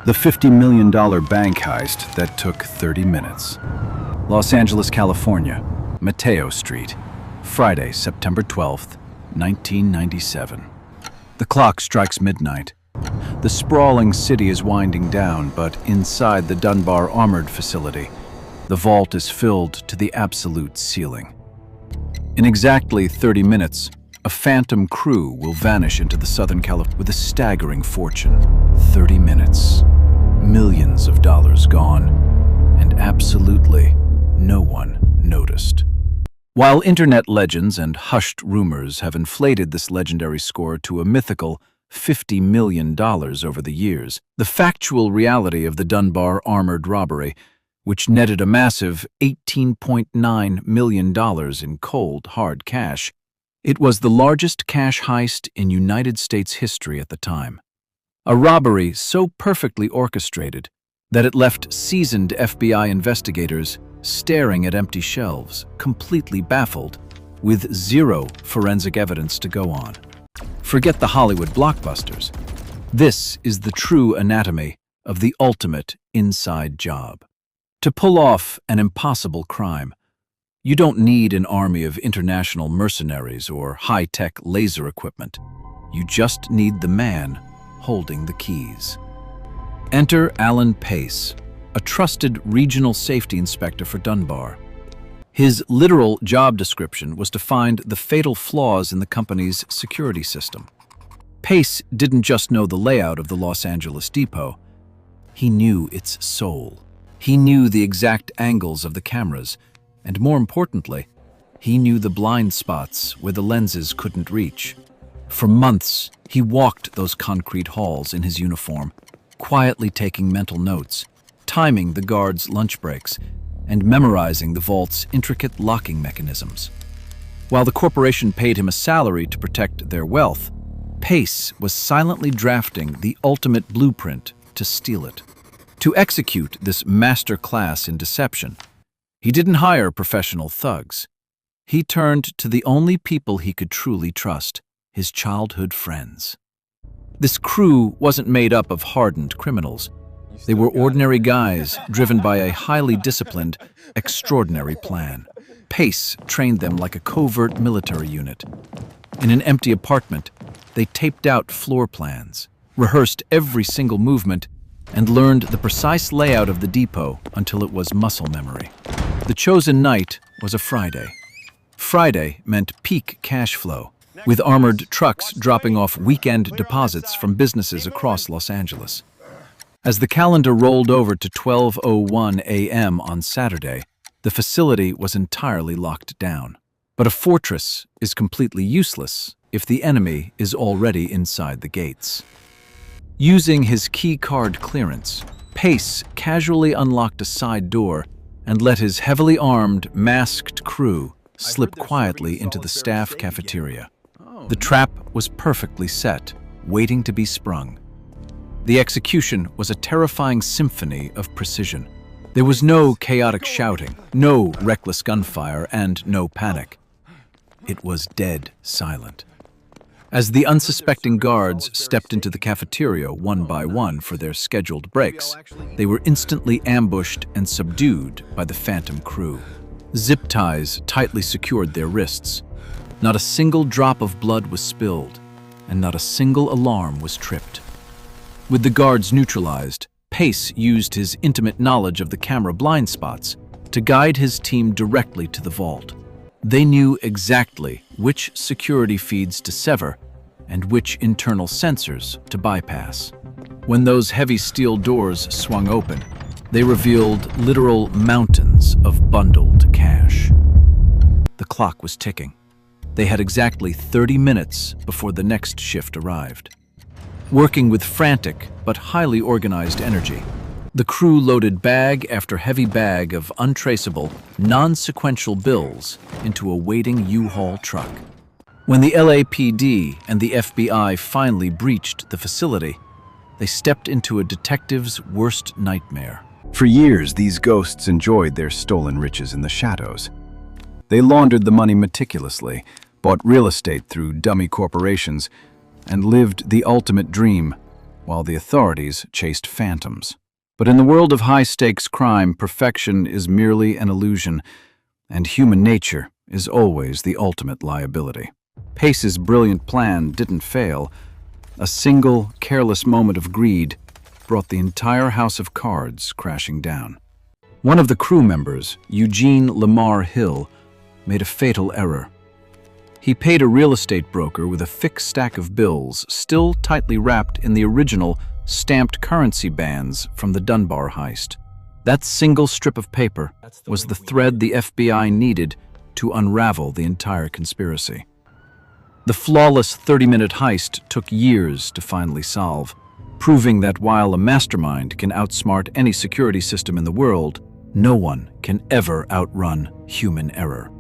The $50 million bank heist that took 30 minutes. Los Angeles, California, Mateo Street, Friday, September 12th, 1997. The clock strikes midnight. The sprawling city is winding down, but inside the Dunbar Armored Facility, the vault is filled to the absolute ceiling. In exactly 30 minutes, a phantom crew will vanish into the Southern California with a staggering fortune. 30 minutes. Millions of dollars gone, and absolutely no one noticed. While internet legends and hushed rumors have inflated this legendary score to a mythical $50 million over the years, the factual reality of the Dunbar armored robbery, which netted a massive $18.9 million in cold, hard cash, it was the largest cash heist in United States history at the time. A robbery so perfectly orchestrated that it left seasoned FBI investigators staring at empty shelves, completely baffled, with zero forensic evidence to go on. Forget the Hollywood blockbusters. This is the true anatomy of the ultimate inside job. To pull off an impossible crime, you don't need an army of international mercenaries or high-tech laser equipment. You just need the man holding the keys. Enter Alan Pace, a trusted regional safety inspector for Dunbar. His literal job description was to find the fatal flaws in the company's security system. Pace didn't just know the layout of the Los Angeles depot. He knew its soul. He knew the exact angles of the cameras, and more importantly, he knew the blind spots where the lenses couldn't reach. For months, he walked those concrete halls in his uniform, quietly taking mental notes, timing the guards' lunch breaks, and memorizing the vault's intricate locking mechanisms. While the corporation paid him a salary to protect their wealth, Pace was silently drafting the ultimate blueprint to steal it. To execute this master class in deception, he didn't hire professional thugs. He turned to the only people he could truly trust, his childhood friends. This crew wasn't made up of hardened criminals. They were ordinary guys driven by a highly disciplined, extraordinary plan. Pace trained them like a covert military unit. In an empty apartment, they taped out floor plans, rehearsed every single movement, and learned the precise layout of the depot until it was muscle memory. The chosen night was a Friday. Friday meant peak cash flow, with armored trucks dropping off weekend deposits from businesses across Los Angeles. As the calendar rolled over to 12:01 a.m. on Saturday, the facility was entirely locked down. But a fortress is completely useless if the enemy is already inside the gates. Using his key card clearance, Pace casually unlocked a side door and let his heavily armed, masked crew slip quietly into the staff cafeteria. The trap was perfectly set, waiting to be sprung. The execution was a terrifying symphony of precision. There was no chaotic shouting, no reckless gunfire, and no panic. It was dead silent. As the unsuspecting guards stepped into the cafeteria one by one for their scheduled breaks, they were instantly ambushed and subdued by the phantom crew. Zip ties tightly secured their wrists. Not a single drop of blood was spilled, and not a single alarm was tripped. With the guards neutralized, Pace used his intimate knowledge of the camera blind spots to guide his team directly to the vault. They knew exactly which security feeds to sever and which internal sensors to bypass. When those heavy steel doors swung open, they revealed literal mountains of bundled cash. The clock was ticking. They had exactly 30 minutes before the next shift arrived. Working with frantic but highly organized energy, the crew loaded bag after heavy bag of untraceable, non-sequential bills into a waiting U-Haul truck. When the LAPD and the FBI finally breached the facility, they stepped into a detective's worst nightmare. For years, these ghosts enjoyed their stolen riches in the shadows. They laundered the money meticulously, bought real estate through dummy corporations, and lived the ultimate dream, while the authorities chased phantoms. But in the world of high-stakes crime, perfection is merely an illusion, and human nature is always the ultimate liability. Pace's brilliant plan didn't fail. A single, careless moment of greed brought the entire house of cards crashing down. One of the crew members, Eugene Lamar Hill, made a fatal error. He paid a real estate broker with a fixed stack of bills, still tightly wrapped in the original stamped currency bands from the Dunbar heist. That single strip of paper was the thread the FBI needed to unravel the entire conspiracy. The flawless 30-minute heist took years to finally solve, proving that while a mastermind can outsmart any security system in the world, no one can ever outrun human error.